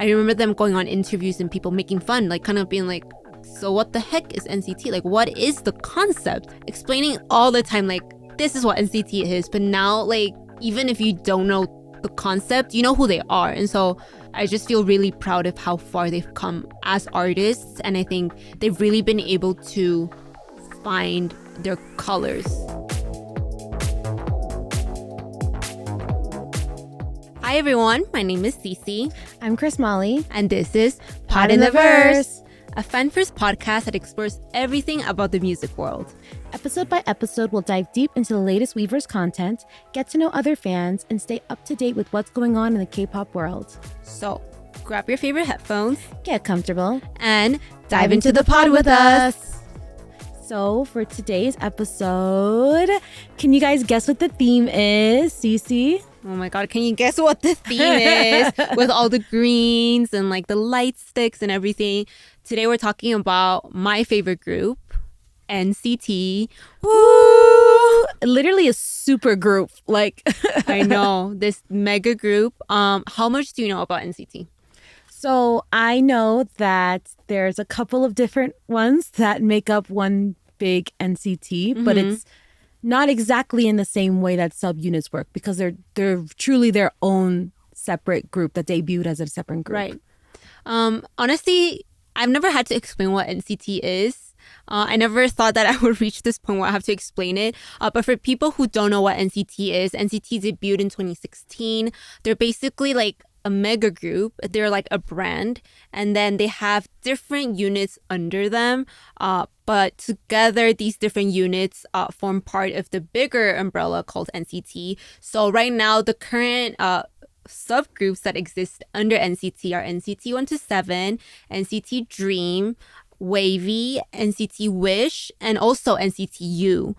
I remember them going on interviews and people making fun, like kind of being like, so what the heck is NCT? Like, what is the concept? Explaining all the time, like, this is what NCT is. But now, like, even if you don't know the concept, you know who they are. And so I just feel really proud of how far they've come as artists. And I think they've really been able to find their colors. Hi everyone, my name is Cece. I'm Chris Molly. And this is Pod in the Verse, a fan-first podcast that explores everything about the music world. Episode by episode, we'll dive deep into the latest Weverse content, get to know other fans, and stay up to date with what's going on in the Kpop world. So, grab your favorite headphones, get comfortable, and dive into the pod with us. So, for today's episode, can you guys guess what the theme is, Cece? Oh my god, can you guess what the theme is? With all the greens and like the light sticks and everything. Today we're talking about my favorite group, NCT. Woo! Literally a super group. Like I know, this mega group. How much do you know about NCT? So I know that there's a couple of different ones that make up one big NCT, but it's not exactly in the same way that subunits work because they're truly their own separate group that debuted as a separate group. Right. Honestly, I've never had to explain what NCT is. I never thought that I would reach this point where I have to explain it. But for people who don't know what NCT is, NCT debuted in 2016. They're basically like a mega group. They're like a brand, and then they have different units under them, but together these different units form part of the bigger umbrella called NCT. So right now the current subgroups that exist under NCT are NCT 1-7, NCT Dream, Wavy, NCT Wish, and also NCT U.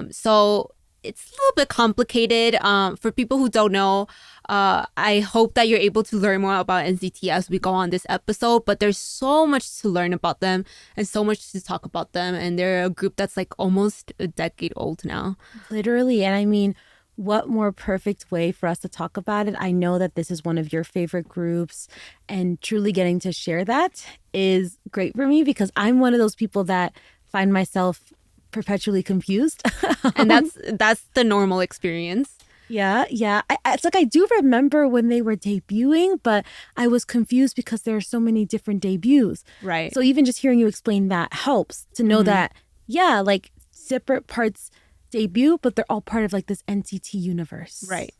So it's a little bit complicated. For people who don't know, I hope that you're able to learn more about NCT as we go on this episode. But there's so much to learn about them and so much to talk about them. And they're a group that's like almost a decade old now. Literally. And I mean, what more perfect way for us to talk about it? I know that this is one of your favorite groups, and truly getting to share that is great for me because I'm one of those people that find myself perpetually confused. And that's the normal experience. Yeah. It's like I do remember when they were debuting, but I was confused because there are so many different debuts. Right. So even just hearing you explain that helps to know that, yeah, like separate parts debut, but they're all part of like this NCT universe. Right.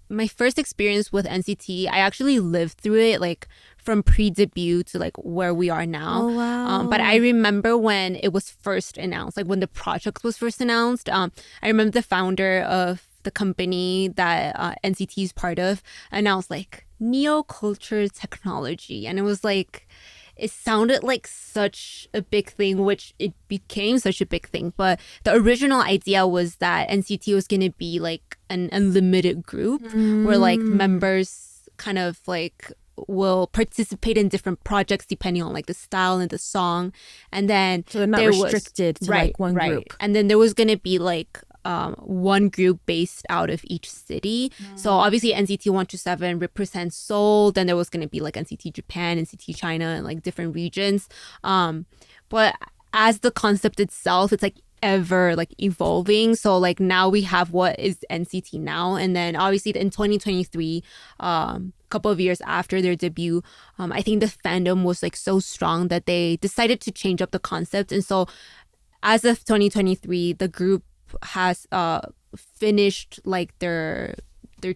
My first experience with NCT, I actually lived through it, like from pre-debut to like where we are now. Oh, wow. But I remember when it was first announced, like when the project was first announced. I remember the founder of the company that NCT is part of announced like neo-culture technology. And it was like, it sounded like such a big thing, which it became such a big thing. But the original idea was that NCT was going to be like an unlimited group where like members kind of like will participate in different projects depending on like the style and the song. And then so they're not restricted to like one group. And then there was going to be like one group based out of each city. So obviously NCT 1-7 represents Seoul. Then there was going to be like NCT Japan, NCT China, and like different regions. But as the concept itself, it's like ever like evolving. So like now we have what is NCT now. And then obviously in 2023, couple of years after their debut, I think the fandom was like so strong that they decided to change up the concept. And so as of 2023, the group has finished like their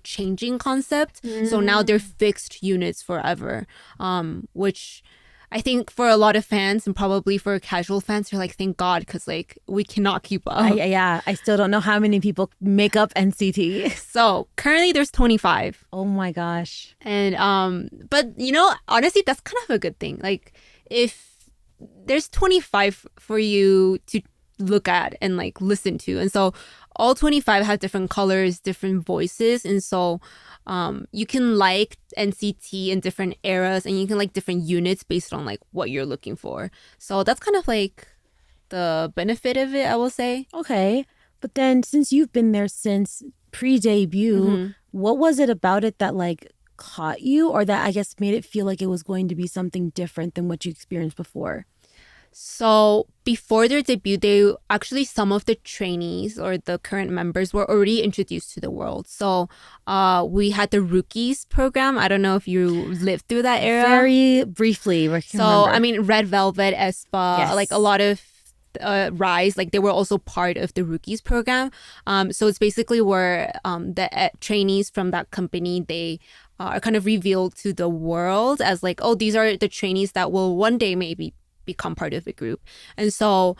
changing concept. So now they're fixed units forever, which I think for a lot of fans and probably for casual fans, you're like, thank God, because like we cannot keep up. I still don't know how many people make up NCT. So currently there's 25. Oh my gosh. And but you know, honestly, that's kind of a good thing. Like if there's 25 for you to look at and like listen to, and so all 25 have different colors, different voices, and so you can like NCT in different eras, and you can like different units based on like what you're looking for. So that's kind of like the benefit of it, I will say. Okay, but then since you've been there since pre-debut, what was it about it that like caught you, or that I guess made it feel like it was going to be something different than what you experienced before? So before their debut, some of the trainees or the current members were already introduced to the world. So we had the rookies program. I don't know if you lived through that era. Very briefly. I can remember. I mean, Red Velvet, aespa, Yes. like a lot of Rise, like they were also part of the rookies program. So it's basically where the trainees from that company, they are kind of revealed to the world as like, oh, these are the trainees that will one day maybe become part of the group. And so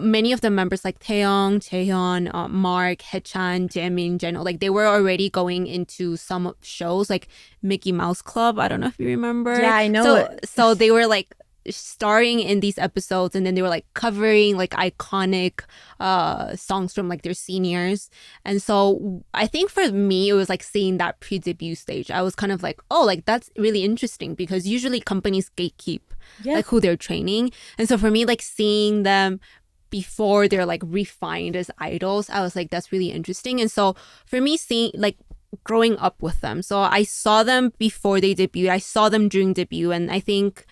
many of the members like Taeyong, Jaehyun, Mark, Haechan, Jaemin, Jeno, like they were already going into some shows like Mickey Mouse Club. I don't know if you remember. Yeah, I know it. So they were like starring in these episodes, and then they were like covering like iconic songs from like their seniors. And so I think for me, it was like seeing that pre-debut stage. I was kind of like, oh, like that's really interesting, because usually companies gatekeep like who they're training. And so for me, like seeing them before they're like refined as idols, I was like, that's really interesting. And so for me, seeing like growing up with them, so I saw them before they debuted, I saw them during debut, and I think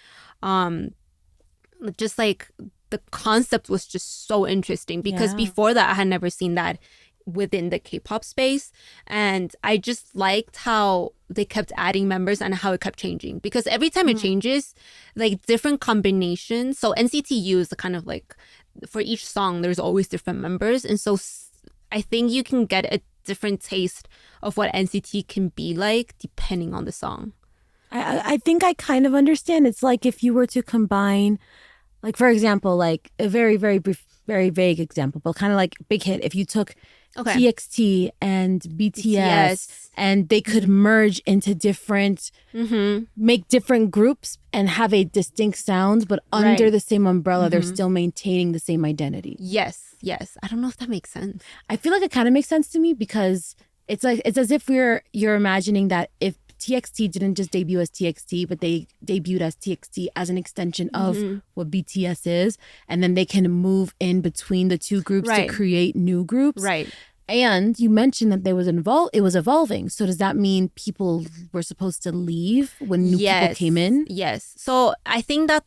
just like the concept was just so interesting, because before that I had never seen that within the K-pop space. And I just liked how they kept adding members and how it kept changing, because every time it changes, like different combinations. So NCT U is the kind of like, for each song there's always different members, and so I think you can get a different taste of what NCT can be like depending on the song. I think I kind of understand. It's like if you were to combine, like, for example, like a very, very brief, very vague example, but kind of like Big Hit. If you took TXT and BTS and they could merge into different, make different groups and have a distinct sound, but under the same umbrella, they're still maintaining the same identity. Yes. I don't know if that makes sense. I feel like it kind of makes sense to me, because it's like, it's as if you're imagining that if TXT didn't just debut as TXT, but they debuted as TXT as an extension of what BTS is. And then they can move in between the two groups to create new groups. Right. And you mentioned that it was evolving. So does that mean people were supposed to leave when new people came in? Yes. So I think that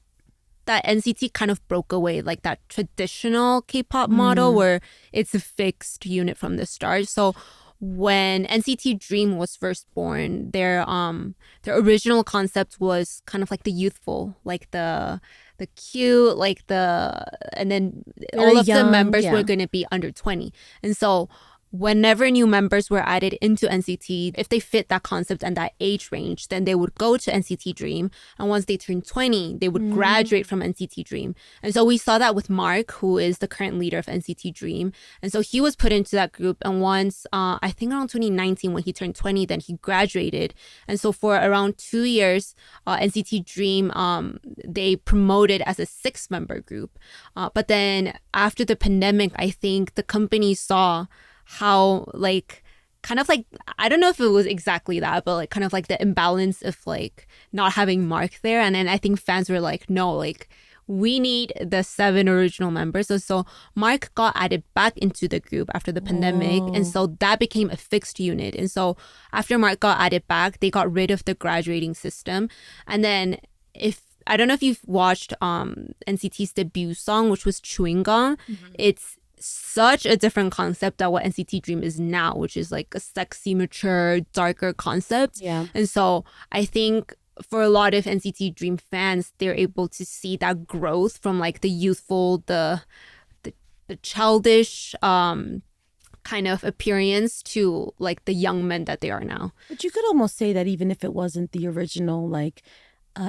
NCT kind of broke away like that traditional K-pop model where it's a fixed unit from the start. So when NCT Dream was first born, their original concept was kind of like the youthful, like the cute, like and then Very all of young, the members were going to be under 20. And so whenever new members were added into NCT, if they fit that concept and that age range, then they would go to NCT Dream. And once they turned 20, they would graduate from NCT Dream. And so we saw that with Mark, who is the current leader of NCT Dream. And so he was put into that group. And once, I think around 2019, when he turned 20, then he graduated. And so for around 2 years, NCT Dream, they promoted as a 6-member group. But then after the pandemic, I think the company saw how like kind of like, I don't know if it was exactly that, but like kind of like the imbalance of like not having Mark there. And then I think fans were like, no, like we need the 7 original members. So Mark got added back into the group after the pandemic. And so that became a fixed unit. And so after Mark got added back, they got rid of the graduating system. And then I don't know if you've watched NCT's debut song, which was Chewing Gum. It's such a different concept than what NCT Dream is now, which is like a sexy, mature, darker concept. Yeah. And so I think for a lot of NCT Dream fans, they're able to see that growth from like the youthful, the childish kind of appearance to like the young men that they are now. But you could almost say that even if it wasn't the original like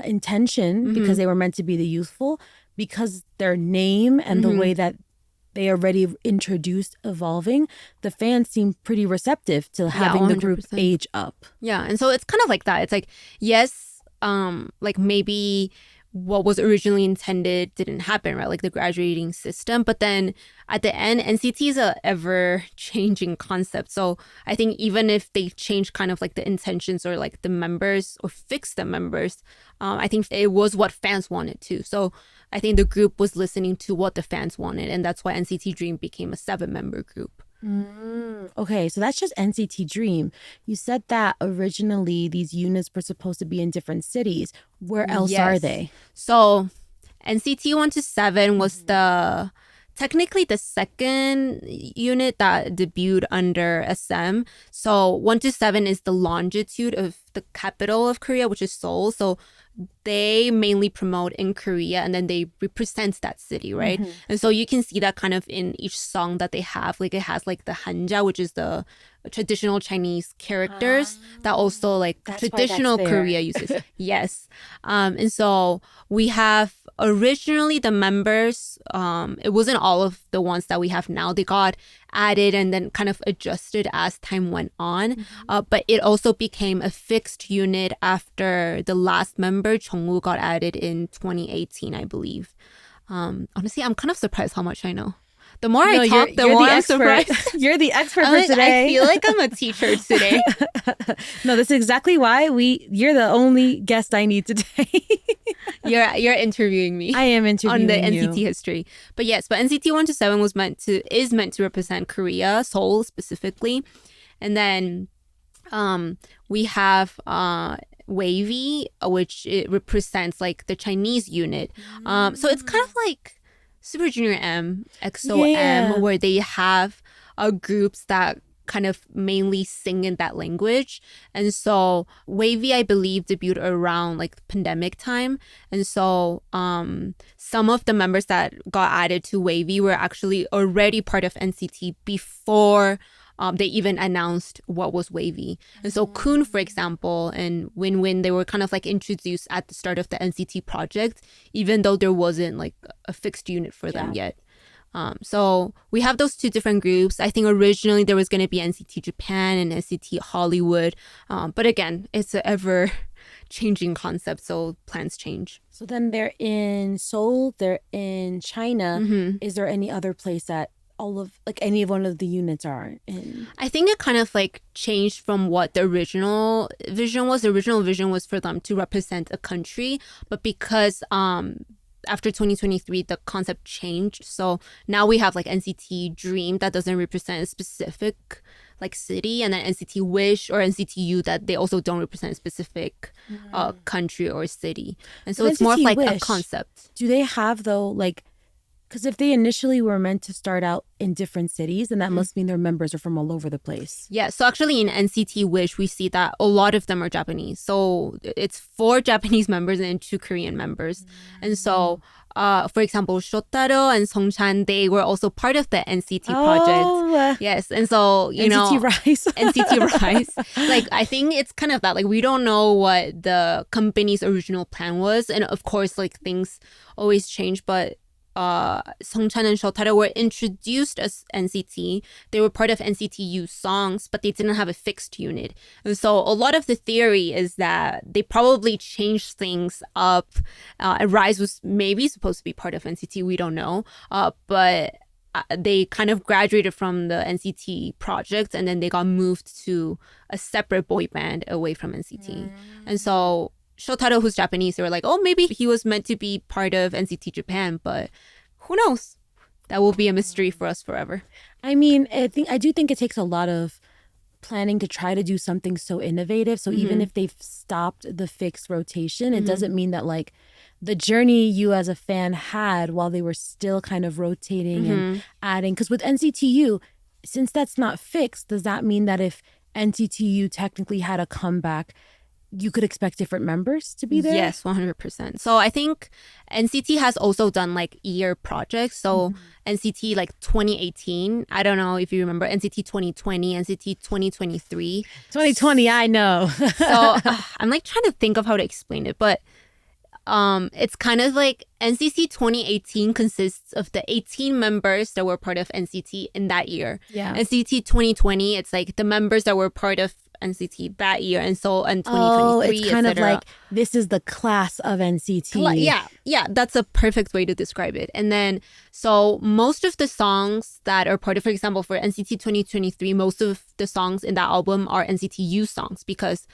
intention, because they were meant to be the youthful, because their name and the way that they already introduced evolving, the fans seem pretty receptive to having the group age up. Yeah, and so it's kind of like that. It's like, yes, like maybe what was originally intended didn't happen, right? Like the graduating system. But then at the end, NCT is a ever-changing concept. So I think even if they change kind of like the intentions or like the members or fix the members, I think it was what fans wanted too. So I think the group was listening to what the fans wanted. And that's why NCT Dream became a 7-member group. Okay, so that's just NCT Dream. You said that originally these units were supposed to be in different cities. Where else are Yes. they? So NCT 1 to 7 was the technically the second unit that debuted under SM. So 1 to 7 is the longitude of the capital of Korea, which is Seoul. So they mainly promote in Korea and then they represent that city, right? And so you can see that kind of in each song that they have. Like it has like the hanja, which is the traditional Chinese characters that also like That's why that's traditional there. Korea uses. Yes. And so we have originally the members, it wasn't all of the ones that we have now. They got added and then kind of adjusted as time went on. But it also became a fixed unit after the last member, Jongwoo, got added in 2018, I believe. Honestly, I'm kind of surprised how much I know. The more I talk, the more I'm surprised. You're the expert I'm for like, today. I feel like I'm a teacher today. No, that's exactly why you're the only guest I need today. You're interviewing me. I am interviewing on the you. NCT history. But yes, but NCT 1 to 7 is meant to represent Korea, Seoul specifically. And then we have Wavy, which it represents like the Chinese unit. So it's kind of like Super Junior M, EXO Yeah. M, where they have groups that kind of mainly sing in that language. And so Wavy, I believe, debuted around like pandemic time. And so some of the members that got added to Wavy were actually already part of NCT before they even announced what was Wavy. And so Kun, for example, and Win Win, they were kind of like introduced at the start of the NCT project, even though there wasn't like a fixed unit for them yet. So we have those two different groups. I think originally there was going to be NCT Japan and NCT Hollywood. But again, it's an ever changing concept, so plans change. So then they're in Seoul, they're in China. Is there any other place that any of one of the units are in? I think it kind of like changed from what the original vision was. The original vision was for them to represent a country, but because after 2023 the concept changed, so now we have like NCT Dream that doesn't represent a specific like city, and then NCT Wish or NCT U that they also don't represent a specific country or city, and so But it's more of NCT like a Wish, concept. Do they have though, like, because if they initially were meant to start out in different cities, then that must mean their members are from all over the place. Yeah, so actually in NCT Wish, we see that a lot of them are Japanese. So it's 4 Japanese members and 2 Korean members. And so, for example, Shotaro and Songchan, they were also part of the NCT project. Yes, and so, you know, NCT Rise. NCT Rise. Like, I think it's kind of that. Like, we don't know what the company's original plan was. And of course, like, things always change, but Songchan and Shotaro were introduced as NCT. They were part of NCT U songs, but they didn't have a fixed unit. And so a lot of the theory is that they probably changed things up. Rise was maybe supposed to be part of NCT, we don't know. But they kind of graduated from the NCT project and then they got moved to a separate boy band away from NCT. And so Shotaro, who's Japanese, they were like, oh, maybe he was meant to be part of NCT Japan, but who knows? That will be a mystery for us forever. I mean, I do think it takes a lot of planning to try to do something so innovative. So even if they've stopped the fixed rotation, it doesn't mean that like the journey you as a fan had while they were still kind of rotating and adding. Because with NCTU, since that's not fixed, does that mean that if NCTU technically had a comeback, you could expect different members to be there? Yes, 100%. So I think NCT has also done like year projects. So NCT like 2018, I don't know if you remember, NCT 2020, NCT 2023. 2020, I know. So I'm like trying to think of how to explain it, but it's kind of like NCT 2018 consists of the 18 members that were part of NCT in that year. Yeah. NCT 2020, it's like the members that were part of NCT that year, and so in 2023, Oh, it's kind of etc. like this is the class of NCT. Yeah, that's a perfect way to describe it. And then, so most of the songs that are part of, for example, for NCT 2023, most of the songs in that album are NCT U songs because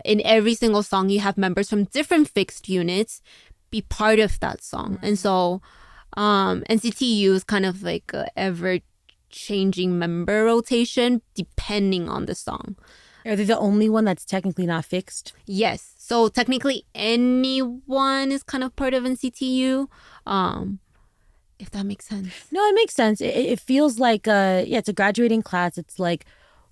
in every single song, you have members from different fixed units be part of that song. And so NCT U is kind of like a ever changing member rotation depending on the song. Are they the only one that's technically not fixed? Yes. So technically anyone is kind of part of NCTU. If that makes sense. No, it makes sense. It feels like it's a graduating class. It's like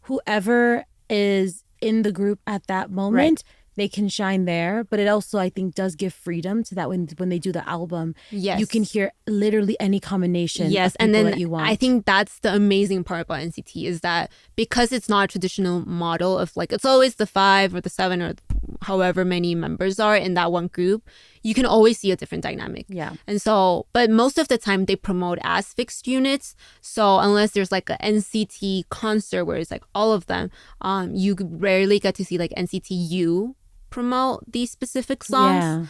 whoever is in the group at that moment, they can shine there. But it also, I think, does give freedom to that when they do the album. Yes. You can hear literally any combination. Yes, of people and then that you want. I think that's the amazing part about NCT is that because it's not a traditional model of like it's always the 5 or the 7 or however many members are in that one group, you can always see a different dynamic. Yeah. And so, but most of the time they promote as fixed units. So unless there's like an NCT concert where it's like all of them, you rarely get to see like NCT U promote these specific songs.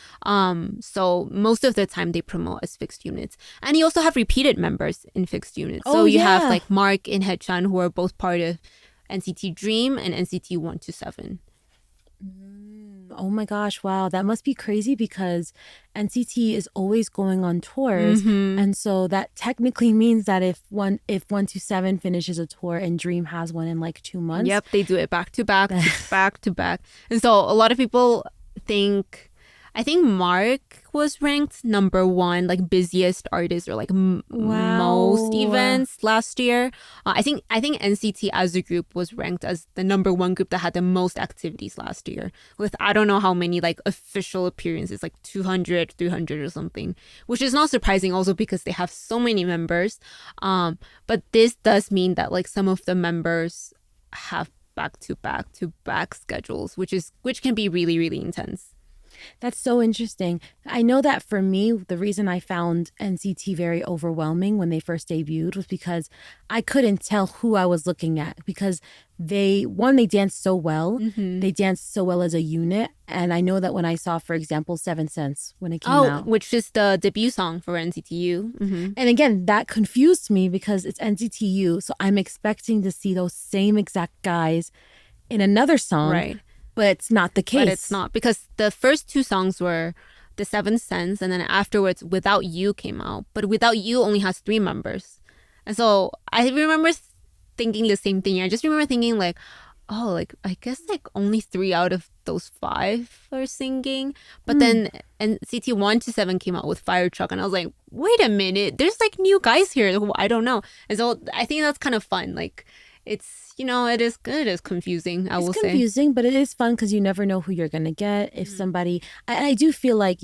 So most of the time they promote as fixed units. And you also have repeated members in fixed units. So you have like Mark and Haechan who are both part of NCT Dream and NCT 127. Oh my gosh, wow. That must be crazy because NCT is always going on tours. And so that technically means that if 127 finishes a tour and Dream has one in like 2 months. Yep, they do it back to back, back to back. And so a lot of people I think Mark was ranked number 1, like busiest artist or like most events last year. I think NCT as a group was ranked as the number 1 group that had the most activities last year with I don't know how many like official appearances, like 200, 300 or something, which is not surprising also because they have so many members. But this does mean that like some of the members have back to back schedules, which can be really, really intense. That's so interesting. I know that for me, the reason I found NCT very overwhelming when they first debuted was because I couldn't tell who I was looking at because they danced so well. They danced so well as a unit. And I know that when I saw, for example, 7 Cents when it came out. Which is the debut song for NCTU. And again, that confused me because it's NCTU. So I'm expecting to see those same exact guys in another song. Right. But it's not the case. But it's not because the first 2 songs were the 7 Cents and then afterwards Without You came out. But Without You only has 3 members. And so I remember thinking the same thing. I just remember thinking like, oh, like I guess like only 3 out of those 5 are singing. But then NCT 127 came out with Fire Truck and I was like, wait a minute, there's like new guys here who I don't know. And so I think that's kind of fun. Like it's, it is confusing, I will say. It's confusing, but it is fun because you never know who you're going to get. If somebody, I do feel like,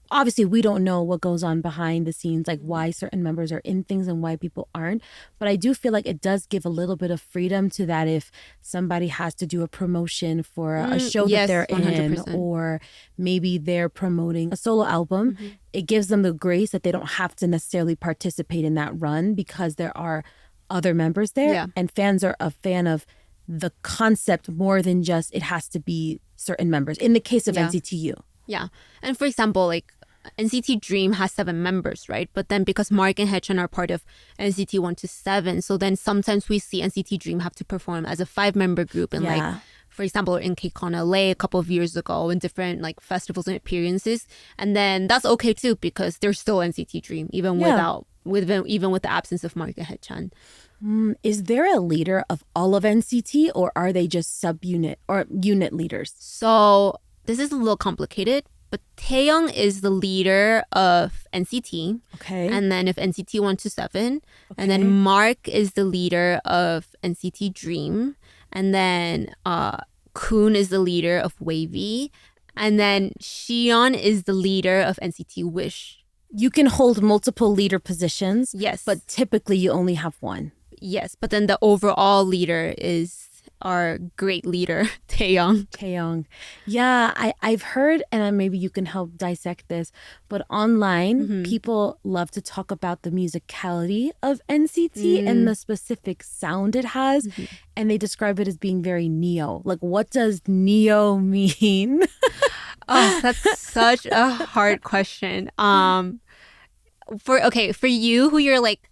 obviously we don't know what goes on behind the scenes, like why certain members are in things and why people aren't. But I do feel like it does give a little bit of freedom to that if somebody has to do a promotion for a show that they're 100%. in, or maybe they're promoting a solo album. It gives them the grace that they don't have to necessarily participate in that run because there are other members there and fans are a fan of the concept more than just it has to be certain members in the case of NCTU. And for example, like NCT Dream has 7 members, right? But then because Mark and Haechan are part of NCT 127, so then sometimes we see NCT Dream have to perform as a 5-member group and like for example in KCON LA a couple of years ago in different like festivals and appearances, and then that's okay too because they're still NCT Dream even with the absence of Mark and Haechan. Is there a leader of all of NCT or are they just subunit or unit leaders? So this is a little complicated, but Taeyong is the leader of NCT. Okay. And then of NCT 127. And then Mark is the leader of NCT Dream. And then Kun is the leader of Wavy. And then Xion is the leader of NCT Wish. You can hold multiple leader positions. Yes. But typically you only have one. Yes. But then the overall leader is our great leader, Taeyong. Yeah, I've heard, and maybe you can help dissect this, but online, people love to talk about the musicality of NCT and the specific sound it has, and they describe it as being very neo. Like, what does neo mean? Oh, that's such a hard question. For you, who you're like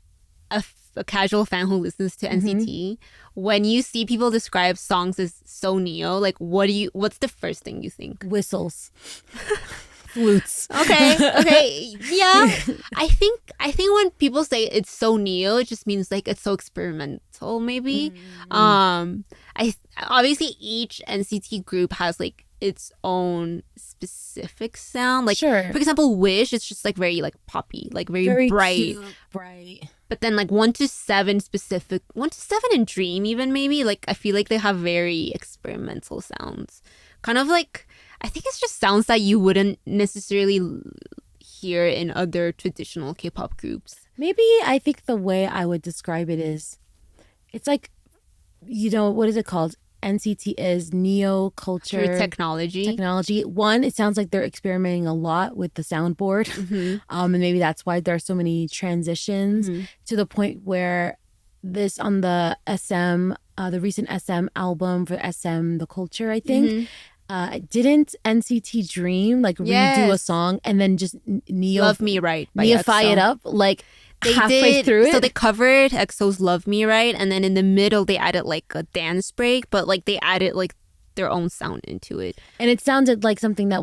a casual fan who listens to NCT, when you see people describe songs as so neo, like what's the first thing you think? Whistles. flutes. Okay. Yeah. I think when people say it's so neo, it just means like it's so experimental, maybe. I obviously each NCT group has like its own specific sound. Like Sure. for example, Wish is just like very like poppy, like very bright. Cute, bright. But then like 1 to 7 specific, 1 to 7 and Dream even maybe, like I feel like they have very experimental sounds. Kind of like, I think it's just sounds that you wouldn't necessarily hear in other traditional K-pop groups. Maybe I think the way I would describe it is, it's like, what is it called? NCT is neo culture Through technology. One, it sounds like they're experimenting a lot with the soundboard. And maybe that's why there are so many transitions to the point where this on the SM, the recent SM album for SM, The Culture, I think, didn't NCT Dream like redo a song and then just Love Me Right by neofy EXO. it up like They halfway did, through it? so they covered EXO's Love Me Right, and then in the middle they added like a dance break, but like they added like their own sound into it. And it sounded like something that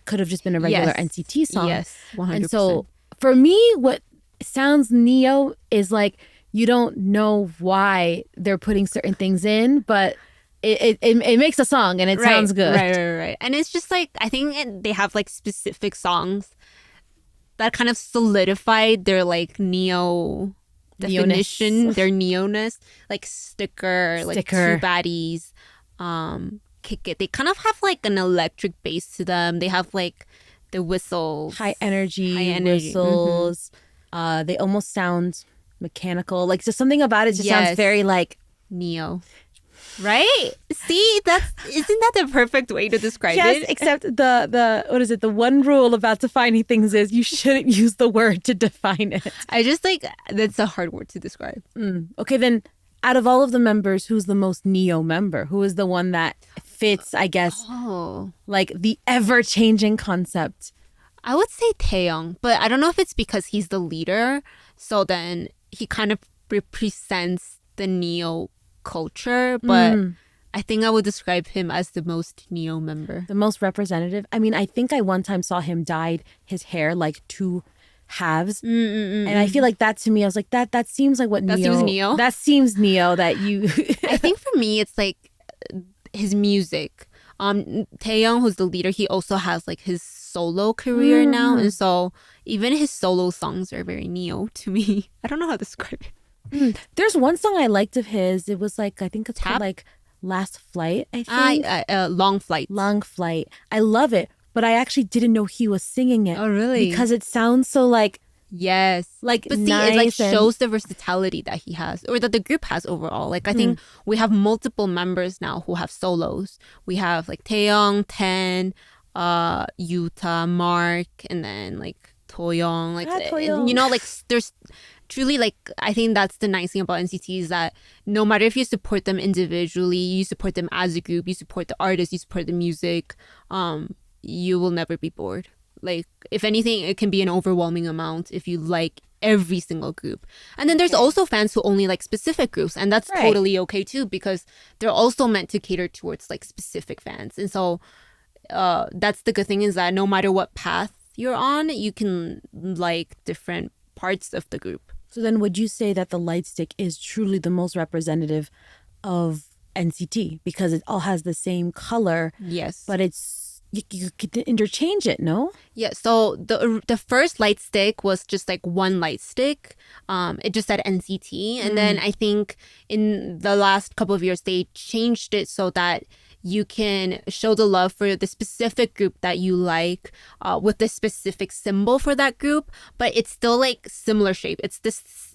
could have just been a regular NCT song. Yes, 100%. And so for me, what sounds neo is like you don't know why they're putting certain things in, but it makes a song and it sounds good. Right. And it's just like, I think they have like specific songs that kind of solidified their like neo definition, their neo-ness. Like Sticker, like Two Baddies, Kick It. They kind of have like an electric bass to them. They have like the whistles. High energy whistles. They almost sound mechanical. Like just something about it just sounds very like neo. Right? See, isn't that the perfect way to describe it? Yes, except the what is it? The one rule about defining things is you shouldn't use the word to define it. I just like, that's a hard word to describe. Okay, then out of all of the members, who's the most neo member? Who is the one that fits, I guess, like the ever-changing concept? I would say Taeyong, but I don't know if it's because he's the leader. So then he kind of represents the neo culture, but I think I would describe him as the most neo member. The most representative? I mean, I think I one time saw him dyed his hair like two halves. And I feel like that to me, I was like, that seems like what that neo... seems neo? That seems neo that you... I think for me, it's like his music. Taeyong, who's the leader, he also has like his solo career now. And so even his solo songs are very neo to me. I don't know how to describe it. There's one song I liked of his. It was like, I think it's called like Last Flight, I think. Long Flight. Long Flight. I love it, but I actually didn't know he was singing it. Oh, really? Because it sounds so like... Yes. Like but see, nice it like shows the versatility that he has, or that the group has overall. Like I think we have multiple members now who have solos. We have like Taeyong, Ten, Yuta, Mark, and then like Toyoung. Like Toyoung. You know, like there's truly like, I think that's the nice thing about NCT is that no matter if you support them individually, you support them as a group, you support the artists, you support the music, you will never be bored. Like, if anything, it can be an overwhelming amount if you like every single group. And then there's also fans who only like specific groups, and that's totally okay too, because they're also meant to cater towards like specific fans. And so that's the good thing, is that no matter what path you're on, you can like different parts of the group. So then would you say that the light stick is truly the most representative of NCT because it all has the same color? Yes. But it's, you could interchange it, no? Yeah, so the first light stick was just like one light stick. It just said NCT. And then I think in the last couple of years, they changed it so that you can show the love for the specific group that you like with the specific symbol for that group, but it's still like similar shape. It's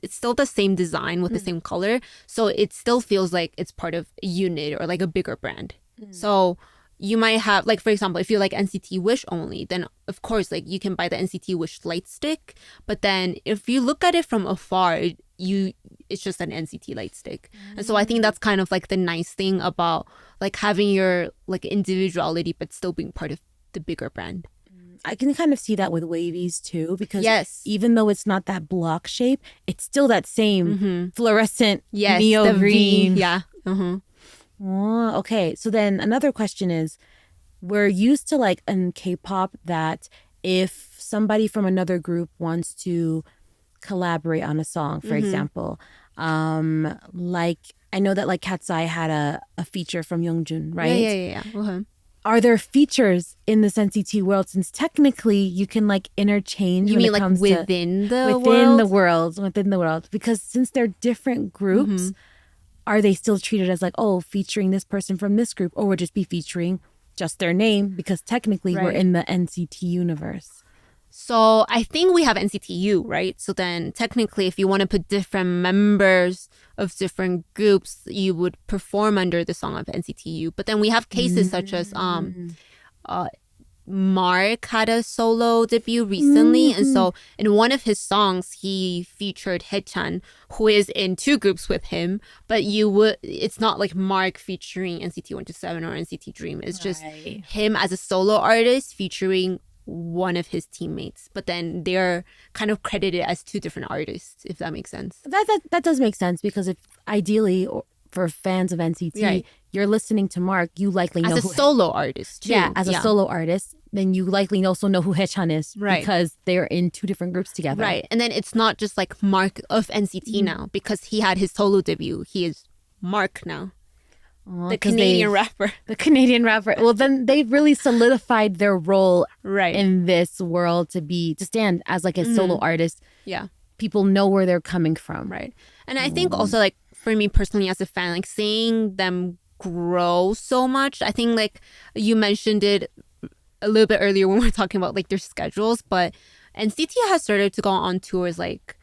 still the same design with the same color. So it still feels like it's part of a unit or like a bigger brand. So you might have, like, for example, if you like NCT Wish only, then of course, like, you can buy the NCT Wish light stick. But then if you look at it from afar, it's just an NCT light stick. And so I think that's kind of like the nice thing about like having your like individuality, but still being part of the bigger brand. I can kind of see that with Wavies too, because even though it's not that block shape, it's still that same fluorescent neo green. Oh, okay. So then another question is, we're used to like in K-pop that if somebody from another group wants to collaborate on a song, for example, like I know that like Cat's Eye had a feature from Youngjun, right? Yeah. Okay. Are there features in this NCT world, since technically you can like interchange You when mean it like comes within to the within the world, because since they're different groups, are they still treated as like, oh, featuring this person from this group, or would just be featuring just their name because technically we're Right. in the NCT universe? So I think we have NCTU, right? So then technically, if you want to put different members of different groups, you would perform under the song of NCTU. But then we have cases such as Mark had a solo debut recently. And so in one of his songs, he featured Haechan, who is in two groups with him. But it's not like Mark featuring NCT 127 or NCT Dream. It's just him as a solo artist featuring one of his teammates, but then they're kind of credited as two different artists, if that makes sense. That does make sense, because if ideally for fans of NCT, you're listening to Mark, you likely know as a solo artist too. As a solo artist, then you likely also know who Haechan is, because they're in two different groups together. Right. And then it's not just like Mark of NCT now, because he had his solo debut. He is Mark now. The Canadian rapper. The Canadian rapper. Well, then they've really solidified their role right in this world to stand as like a solo artist. Yeah. People know where they're coming from. Right. And I think also like for me personally as a fan, like seeing them grow so much, I think like you mentioned it a little bit earlier when we were talking about like their schedules, but NCT has started to go on tours like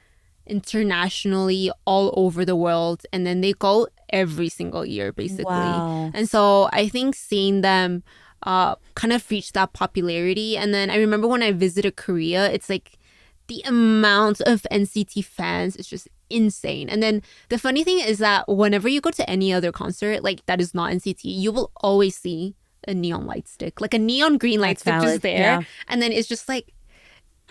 internationally all over the world, and then they go every single year basically. Wow. And so I think seeing them kind of reach that popularity, and then I remember when I visited Korea, it's like the amount of NCT fans is just insane. And then the funny thing is that whenever you go to any other concert like that is not NCT, you will always see a neon light stick, like a neon green light stick just there. And then it's just like,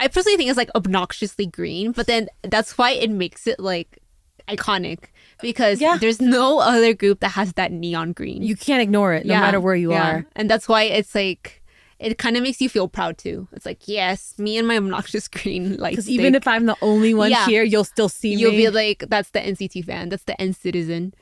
I personally think it's like obnoxiously green, but then that's why it makes it like iconic, because there's no other group that has that neon green. You can't ignore it no matter where you are. And that's why it's like, it kind of makes you feel proud too. It's like, yes, me and my obnoxious green light stick. Because even if I'm the only one here, you'll still see me. You'll be like, that's the NCT fan. That's the NCTzen.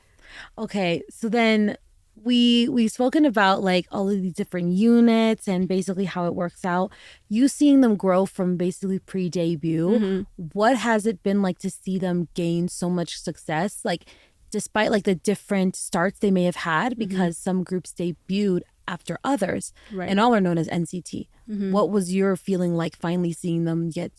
Okay, so then we've spoken about like all of these different units and basically how it works out. You seeing them grow from basically pre-debut, what has it been like to see them gain so much success? Like, despite like the different starts they may have had, because some groups debuted after others, and all are known as NCT. What was your feeling like finally seeing them get,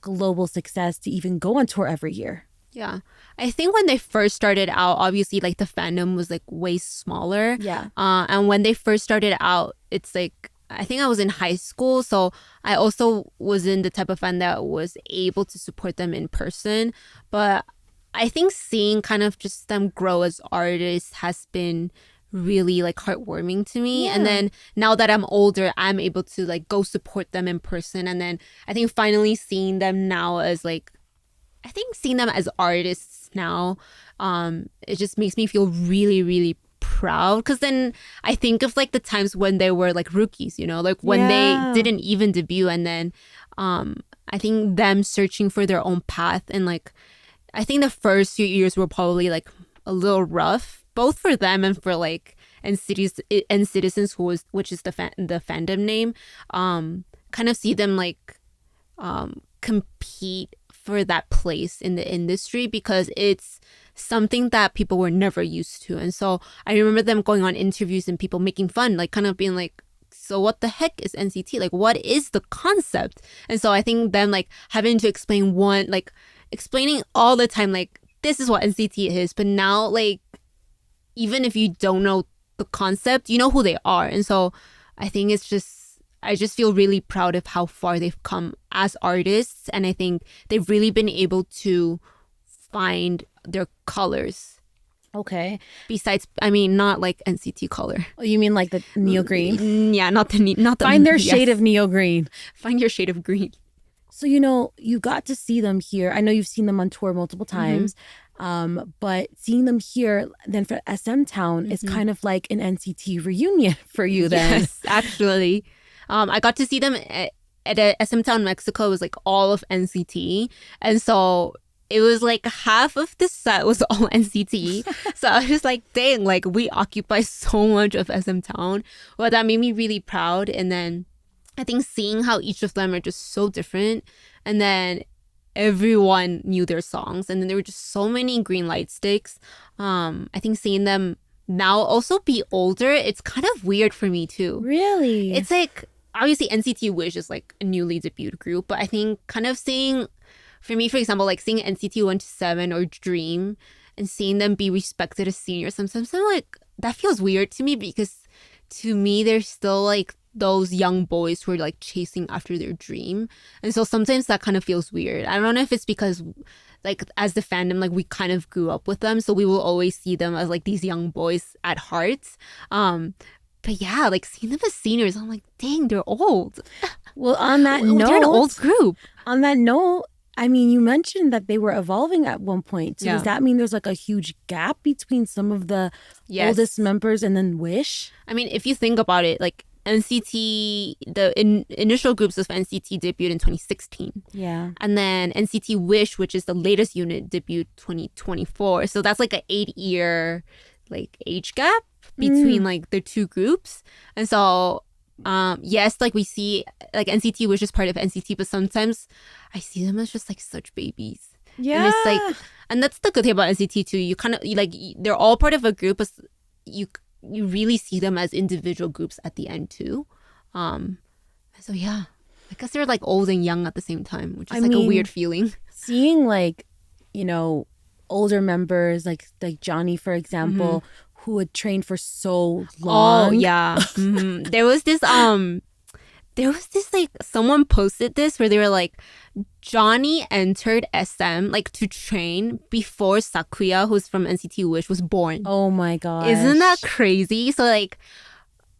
global success to even go on tour every year? Yeah. I think when they first started out, obviously, like, the fandom was, like, way smaller. Yeah. And when they first started out, it's, like, I think I was in high school, so I also was in the type of fan that was able to support them in person. But I think seeing kind of just them grow as artists has been really, like, heartwarming to me. And then now that I'm older, I'm able to, like, go support them in person. And then I think finally seeing them now as, like, I think seeing them as artists now, it just makes me feel really, really proud. Because then I think of like the times when they were like rookies, like when they didn't even debut. And then I think them searching for their own path. And like, I think the first few years were probably like a little rough, both for them and for like NCTzen, which is the fandom name. Kind of see them like compete for that place in the industry, because it's something that people were never used to. And so I remember them going on interviews and people making fun, like kind of being like, so what the heck is NCT? Like, what is the concept? And so I think them like having to explaining all the time, like, this is what NCT is. But now, like, even if you don't know the concept, you know who they are. And so I think I just feel really proud of how far they've come as artists. And I think they've really been able to find their colors. Okay. Besides, I mean, not like NCT color. Oh, you mean like the neo green? Yeah, not the find their shade of neo green. Find your shade of green. So, you got to see them here. I know you've seen them on tour multiple times. But seeing them here then for SM Town is kind of like an NCT reunion for you then. Yes, actually. I got to see them at SM Town, Mexico, it was like all of NCT. And so it was like half of the set was all NCT. So I was just like, dang, like we occupy so much of SM Town. Well, that made me really proud. And then I think seeing how each of them are just so different, and then everyone knew their songs, and then there were just so many green light sticks. I think seeing them now also be older, it's kind of weird for me too. Really? It's like, obviously NCT Wish is like a newly debuted group, but I think kind of seeing, for me, for example, like seeing NCT 127 or Dream and seeing them be respected as seniors, sometimes I'm like, that feels weird to me, because to me they're still like those young boys who are like chasing after their dream. And so sometimes that kind of feels weird. I don't know if it's because like as the fandom, like we kind of grew up with them, so we will always see them as like these young boys at heart. But yeah, like seeing them as seniors, I'm like, dang, they're old. Well, on that note, they're an old group. On that note, I mean, you mentioned that they were evolving at one point. So does that mean there's like a huge gap between some of the oldest members and then Wish? I mean, if you think about it, like NCT, the initial groups of NCT debuted in 2016. Yeah. And then NCT Wish, which is the latest unit, debuted 2024. So that's like an 8-year like age gap between like the two groups. And so yes, like we see like NCT Wish is part of NCT, but sometimes I see them as just like such babies. Yeah. And it's like, and that's the good thing about NCT too. You kind of like, they're all part of a group, but you really see them as individual groups at the end too. So yeah, I guess they're like old and young at the same time, which is like a weird feeling. Seeing like, you know, older members like Johnny, for example, who had trained for so long. Oh yeah. There was this like, someone posted this where they were like, Johnny entered SM like to train before Sakuya, who's from NCT Wish, was born. Oh my god. Isn't that crazy? So like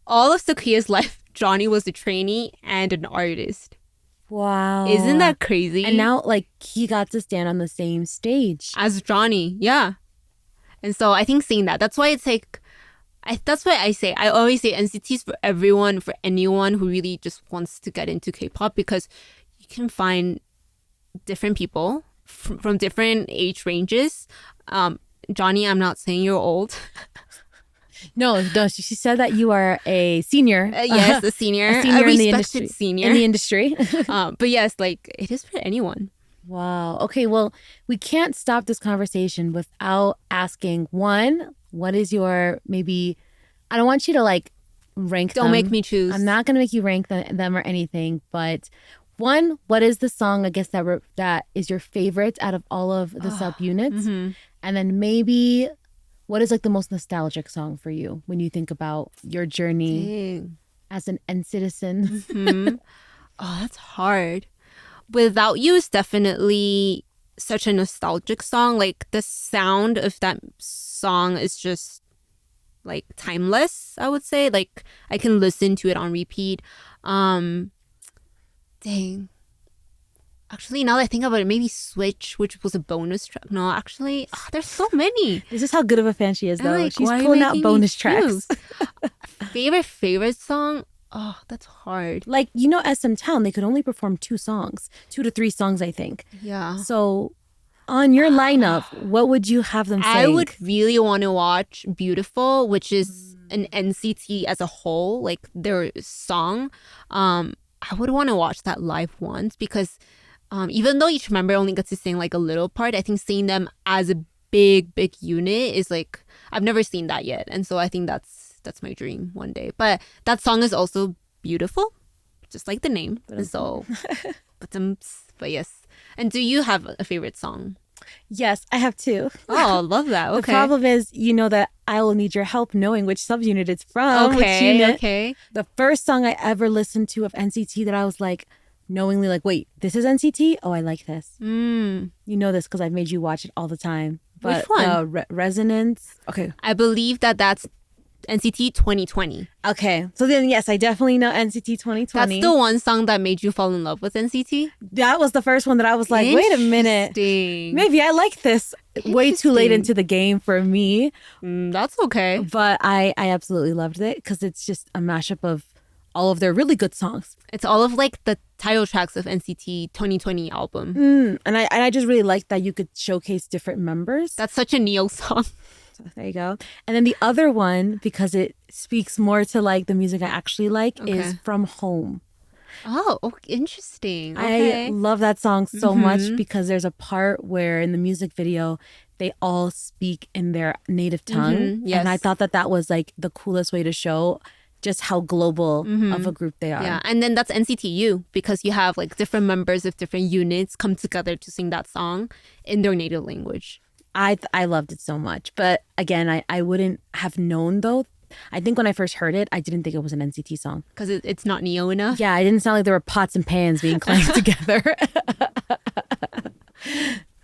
all of Sakuya's life, Johnny was a trainee and an artist. Wow. Isn't that crazy? And now like he got to stand on the same stage as Johnny. Yeah. And so I think seeing that's why it's like, that's why I always say NCT's for everyone, for anyone who really just wants to get into K-pop, because you can find different people from different age ranges. Johnny, I'm not saying you're old. No, she said that you are a senior. Yes, a senior. A senior in the industry. Senior. In the industry. But yes, like it is for anyone. Wow. Okay, well, we can't stop this conversation without asking, one, what is your, maybe, I don't want you to like rank them. Don't make me choose. I'm not going to make you rank them or anything, but one, what is the song, I guess, that is your favorite out of all of the subunits? And then maybe, what is like the most nostalgic song for you when you think about your journey as an NCTzen? Oh, that's hard. Without You is definitely such a nostalgic song. Like the sound of that song is just like timeless, I would say. Like I can listen to it on repeat. Dang. Actually, now that I think about it, maybe Switch, which was a bonus track. No, actually, there's so many. This is how good of a fan she is, though. Like, she's pulling out bonus tracks. Favorite song? Oh, that's hard. Like, you know, SM Town, they could only perform 2 to 3 songs, I think. Yeah. So, on your lineup, what would you have them sing? I would really want to watch Beautiful, which is an NCT as a whole, like their song. I would want to watch that live once, because even though each member only gets to sing like a little part, I think seeing them as a big unit is like, I've never seen that yet. And so I think that's my dream one day. But that song is also beautiful, just like the name. So, but yes. And do you have a favorite song? Yes, I have 2. Oh, love that. Okay. The problem is, you know that I will need your help knowing which subunit it's from. Which unit. Okay. The first song I ever listened to of NCT that I was like, knowingly like, wait, this is NCT? Oh, I like this. You know this because I've made you watch it all the time. But, which one? Resonance. Okay. I believe that's NCT 2020. Okay. So then, yes, I definitely know NCT 2020. That's the one song that made you fall in love with NCT? That was the first one that I was like, wait a minute. Maybe I like this. Way too late into the game for me. That's okay. But I absolutely loved it because it's just a mashup of all of their really good songs. It's all of like the title tracks of NCT 2020 album. And I just really like that you could showcase different members. That's such a Neo song. So there you go. And then the other one, because it speaks more to like the music I actually like, is From Home. Oh, interesting. Okay. I love that song so much because there's a part where in the music video, they all speak in their native tongue. Yes. And I thought that that was like the coolest way to show just how global of a group they are. Yeah, and then that's NCT U, because you have like different members of different units come together to sing that song in their native language. I loved it so much. But again, I wouldn't have known though. I think when I first heard it, I didn't think it was an NCT song. Because it's not Neo enough? Yeah, it didn't sound like there were pots and pans being clanked together.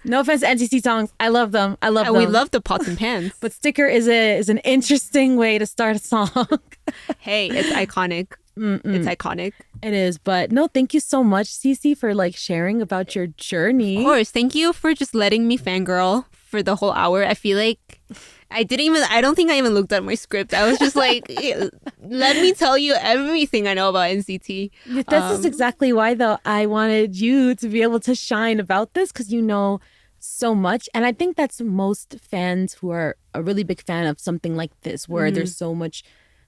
No offense to NCT songs. I love them. I love them. We love the pots and pans. But Sticker is an interesting way to start a song. Hey, it's iconic. It's iconic. It is. But no, thank you so much, Cece, for like sharing about your journey. Of course. Thank you for just letting me fangirl for the whole hour. I feel like I don't think I even looked at my script. I was just like, let me tell you everything I know about NCT. This is exactly why, though, I wanted you to be able to shine about this, because you know so much. And I think that's most fans who are a really big fan of something like this, where there's so much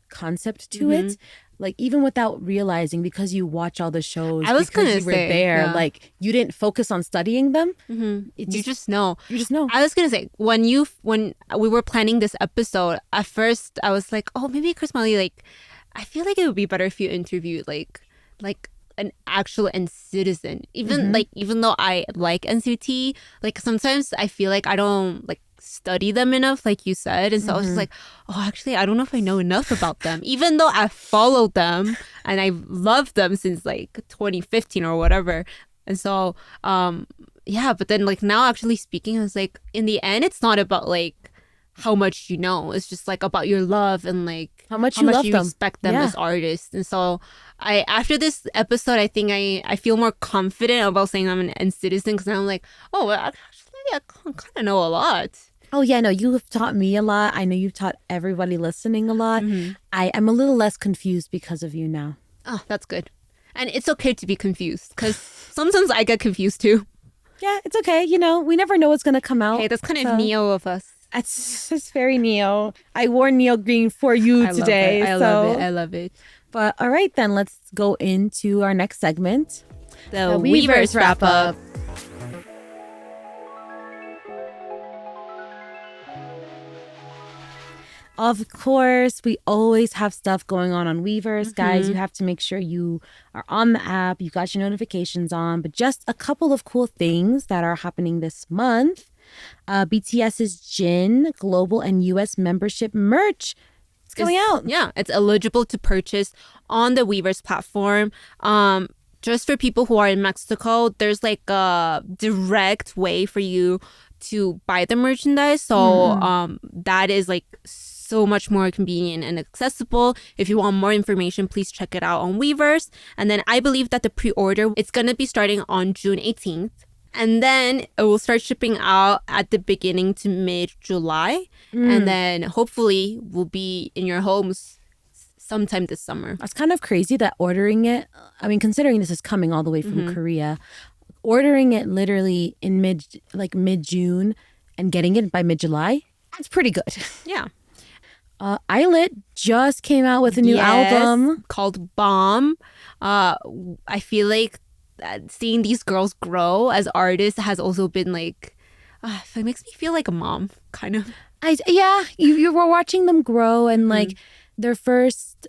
concept to it. Like, even without realizing, because you watch all the shows, I was because gonna you were say, there, yeah. like, you didn't focus on studying them. You just know. You just know. I was gonna say, when we were planning this episode, at first I was like, oh, maybe Chris Molly, like, I feel like it would be better if you interviewed like an actual NCTzen. Even though I like NCT, like sometimes I feel like I don't like study them enough, like you said, and so I was just like, oh, actually I don't know if I know enough about them, even though I followed them and I loved them since like 2015 or whatever. And so yeah, but then like now actually speaking, I was like, in the end it's not about like how much you know, it's just like about your love and like how much you love them, respect them as artists. And so after this episode, I think I feel more confident about saying I'm an NCTzen, because I'm like, oh, well, actually I kind of know a lot. Oh, yeah, no, you have taught me a lot. I know you've taught everybody listening a lot. I am a little less confused because of you now. Oh, that's good. And it's okay to be confused, because sometimes I get confused too. Yeah, it's okay. You know, we never know what's going to come out. Hey, that's kind of Neo of us. It's very Neo. I wore Neo green for you today. I love it. But all right, then let's go into our next segment. The Weverse Wrap-up. Of course, we always have stuff going on Weverse. Guys, you have to make sure you are on the app, you got your notifications on. But just a couple of cool things that are happening this month. BTS's Jin global and US membership merch. It's coming out. Yeah, it's eligible to purchase on the Weverse platform. Just for people who are in Mexico, there's like a direct way for you to buy the merchandise. So that is like so much more convenient and accessible. If you want more information, please check it out on Weverse. And then I believe that the pre-order, it's going to be starting on June 18th. And then it will start shipping out at the beginning to mid-July. And then hopefully will be in your homes sometime this summer. It's kind of crazy that ordering it, I mean, considering this is coming all the way from Korea, ordering it literally in mid-June and getting it by mid-July, that's pretty good. Yeah. Islet just came out with a new album called Bomb. I feel like seeing these girls grow as artists has also been like, it makes me feel like a mom, kind of. You were watching them grow, and like their first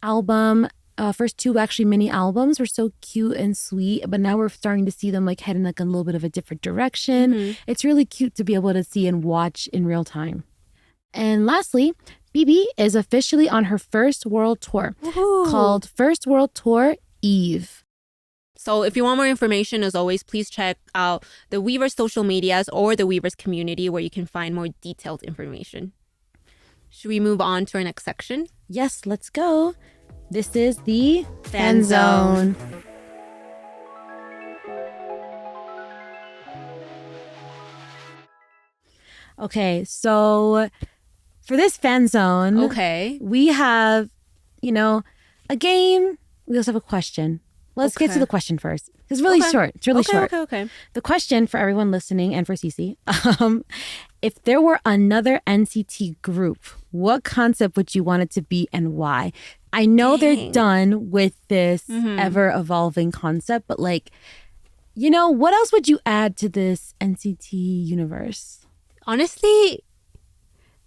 album, first two actually mini albums were so cute and sweet, but now we're starting to see them like head in like a little bit of a different direction. It's really cute to be able to see and watch in real time. And lastly, BB is officially on her first world tour called First World Tour Eve. So if you want more information, as always, please check out the Weverse social medias or the Weverse community, where you can find more detailed information. Should we move on to our next section? Yes, let's go. This is the Fan Zone. Okay, so for this Fan Zone, okay, we have, a game. We also have a question. Let's get to the question first. It's really short. It's really short. Okay. The question for everyone listening and for Cece, if there were another NCT group, what concept would you want it to be and why? I know they're done with this ever-evolving concept, but like, you know, what else would you add to this NCT universe? Honestly,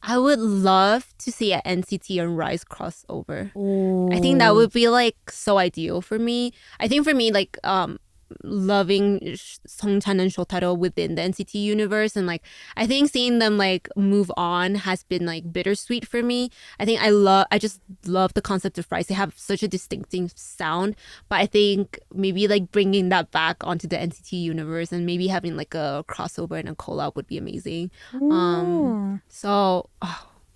I would love to see an NCT and Rise crossover. Ooh. I think that would be like so ideal for me. I think for me, like loving Songchan and Shotaro within the NCT universe, and like I think seeing them like move on has been like bittersweet for me. I think I just love the concept of Rise. They have such a distinctive sound, but I think maybe like bringing that back onto the NCT universe and maybe having like a crossover and a collab would be amazing.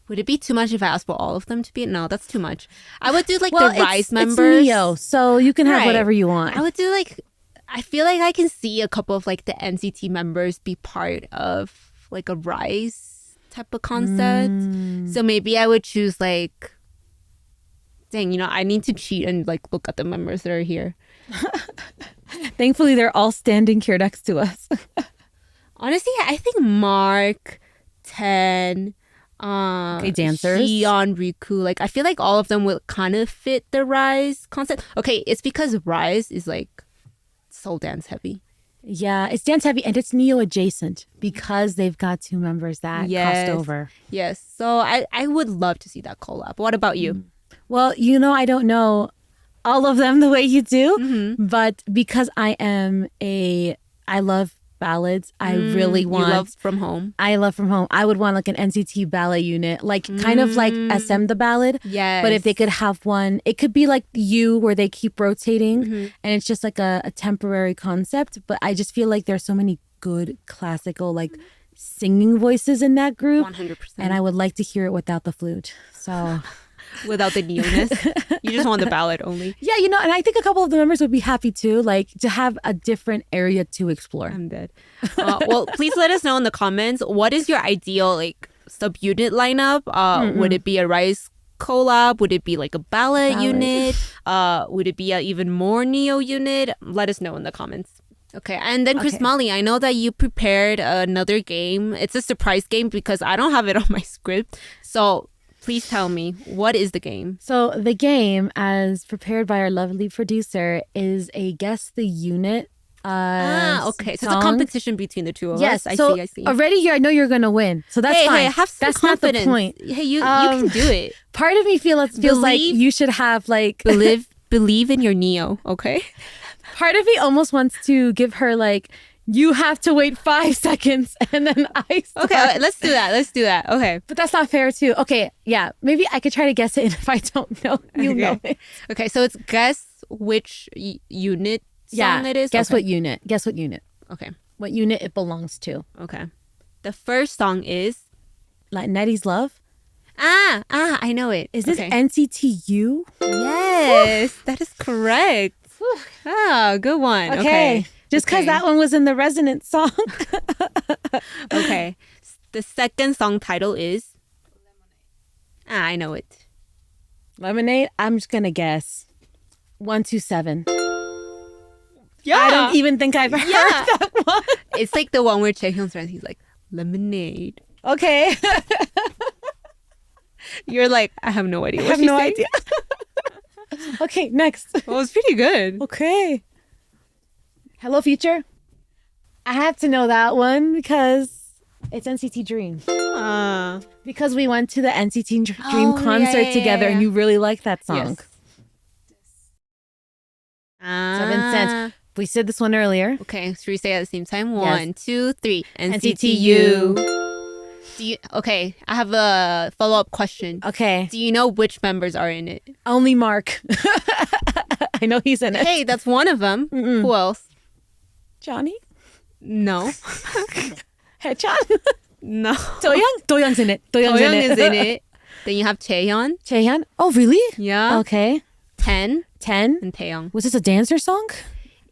Would it be too much if I asked for all of them to be? No, that's too much. I would do like the Rise members. It's Neo, so you can have whatever you want. I would do like, I feel like I can see a couple of like the NCT members be part of like a Rise type of concept. So maybe I would choose like, dang, you know, I need to cheat and like look at the members that are here. Thankfully, they're all standing here next to us. Honestly, I think Mark, Ten, dancers, Xion, Riku, like I feel like all of them would kind of fit the Rise concept. Okay, it's because Rise is like so dance heavy. Yeah, it's dance heavy and it's Neo adjacent because they've got two members that crossed over. Yes, so I would love to see that collab. What about you? Well, you know, I don't know all of them the way you do, but because I love ballads. I really want. You love From Home. I love From Home. I would want like an NCT ballet unit, like kind of like SM the ballad. Yes. But if they could have one, it could be like You, where they keep rotating, and it's just like a temporary concept. But I just feel like there's so many good classical like singing voices in that group, 100%. and I would like to hear it without the flute. So. Without the newness. You just want the ballad only. Yeah, you know, and I think a couple of the members would be happy too, like to have a different area to explore. I'm dead. Well, please let us know in the comments, what is your ideal like subunit lineup? Would it be a Rise collab? Would it be like a ballad unit? Would it be an even more Neo unit? Let us know in the comments. Okay, and then Chris Molly, I know that you prepared another game. It's a surprise game because I don't have it on my script. So please tell me, what is the game? So the game, as prepared by our lovely producer, is a Guess the Unit. Okay. So it's a competition between the two of us. I see. Already here, I know you're going to win. So that's fine. Hey, have some that's confidence. Not the point. Hey, you can do it. Part of me feels like you should have like... Believe in your Neo, okay? Part of me almost wants to give her like... You have to wait 5 seconds and then I start. Okay, let's do that. Okay. But that's not fair too. Okay, yeah. Maybe I could try to guess it, and if I don't know, you know it. Okay, so it's guess which unit song it is? Guess what unit. Guess what unit. Okay. What unit it belongs to. Okay. The first song is... Like Nettie's Love. I know it. Is this NCT U? Yes, that is correct. Good one. Okay. Just because that one was in the Resonance song. Okay. The second song title is... I know it. Lemonade? I'm just going to guess. 127. Yeah. I don't even think I've heard that one. It's like the one where Chaehyun's friend, he's like, Lemonade. Okay. You're like, I have no idea. I have no idea. Okay, next. Well, it's pretty good. Okay. Hello, Future. I had to know that one because it's NCT Dream. Because we went to the NCT Dream concert together and you really like that song. Yes. 7 cents. We said this one earlier. Okay, should we say it at the same time? 1, 2, 3. NCT U. Okay, I have a follow-up question. Okay. Do you know which members are in it? Only Mark. I know he's in it. Hey, that's one of them. Who else? Johnny? No. Haechan? No. Doyoung? Doyoung's in it. Doyoung is in it. Then you have Chaehyun. Chaehyun? Oh, really? Yeah. Okay. 10. And Taeyong. Was this a dancer song?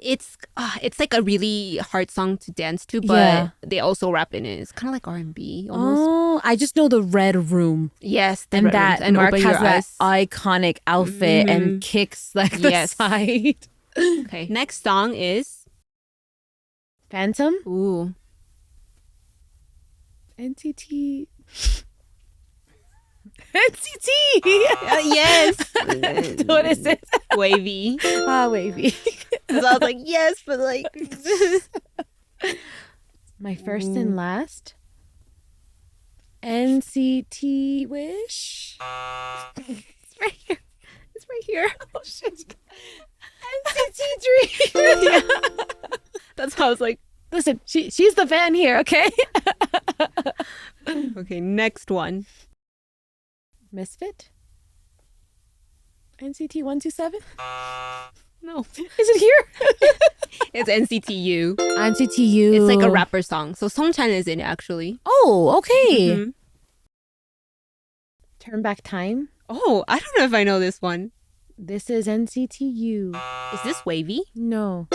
it's like a really hard song to dance to, but Yeah. they also rap in it. It's kind of like R&B almost. Oh, I just know the Red Room. Yes, the And red that rooms. And Mark Open has Your that Eyes. iconic outfit and kicks like the Yes. side. Okay, next song is Phantom? ooh. NCT. NCT! Yes. What is it? Wavy. Wavy. So I was like, yes, but like My first and last. NCT Wish. it's right here. It's right here. Oh shit. NCT Dream. Yeah. That's how I was like, Listen, she's the fan here, okay? okay, next one. Misfit? NCT 127? No. Is it here? It's NCT U. NCT U. It's like a rapper song. So Songchan is in it actually. Oh, okay. Mhm. Turn Back Time. Oh, I don't know if I know this one. This is NCT U. Is this Wavy? No.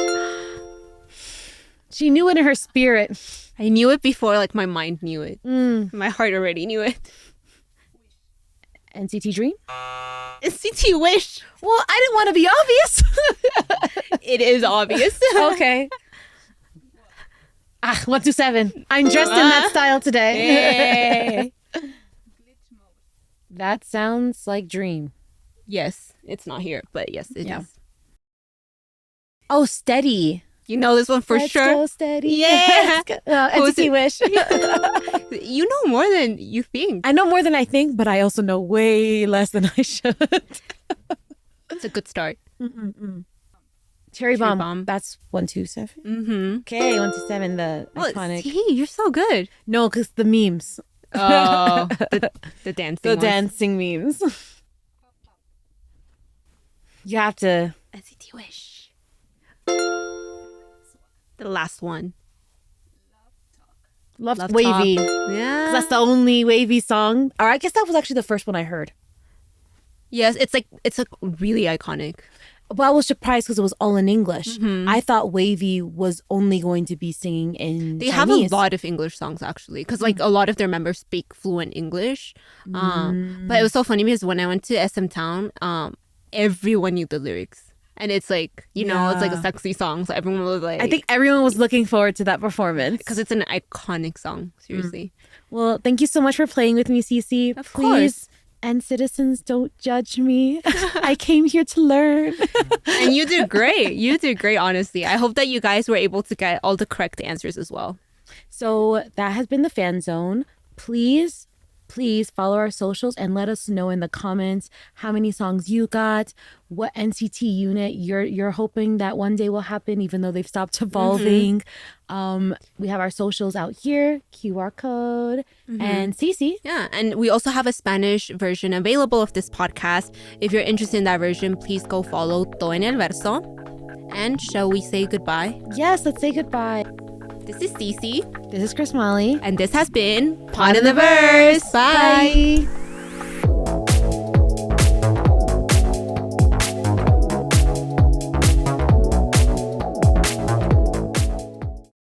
She knew it in her spirit. I knew it before like my mind knew it. Mm. My heart already knew it. NCT Dream? NCT Wish. Well, I didn't want to be obvious. It is obvious. Okay. 127. I'm dressed in that style today. Hey. That sounds like Dream. Yes, it's not here, but yes, it is. Yeah. Oh, Steady. You know this one for Let's sure. go Steady. Yeah. Let's go. Who is NCT it? Wish. You know more than you think. I know more than I think, but I also know way less than I should. It's a good start. Cherry Bomb. Bomb. That's 127. Mm-hmm. Okay, 127. The Well, iconic. see, you're so good. No, because the memes. Oh, the dancing The ones. dancing memes. You have to. NCT Wish. The last one. Love Love Wavy. Talk. 'Cause Yeah. that's the only Wavy song. Or I guess that was actually the first one I heard. Yes, it's like really iconic. But I was surprised because it was all in English. I thought Wavy was only going to be singing in They Chinese. have a lot of English songs actually, because like a lot of their members speak fluent English. But it was so funny because when I went to SM Town, everyone knew the lyrics. And it's like, you know, it's like a Yeah. sexy song. So everyone was like... I think everyone was looking forward to that performance. Because it's an iconic song, seriously. Well, thank you so much for playing with me, Cece. Of Please, and citizens, don't judge me. I came here to learn. And you did great. You did great, honestly. I hope that you guys were able to get all the correct answers as well. So that has been the Fan Zone. Please follow our socials and let us know in the comments how many songs you got, what NCT unit you're hoping that one day will happen, even though they've stopped evolving. We have our socials out here, QR code, and Cece. Yeah, and we also have a Spanish version available of this podcast. If you're interested in that version, please go follow Todo en el Verso. And shall we say goodbye? Yes, let's say goodbye. This is Cece, This is Chris Molly. and this has been Pod in the Verse. Bye. Bye.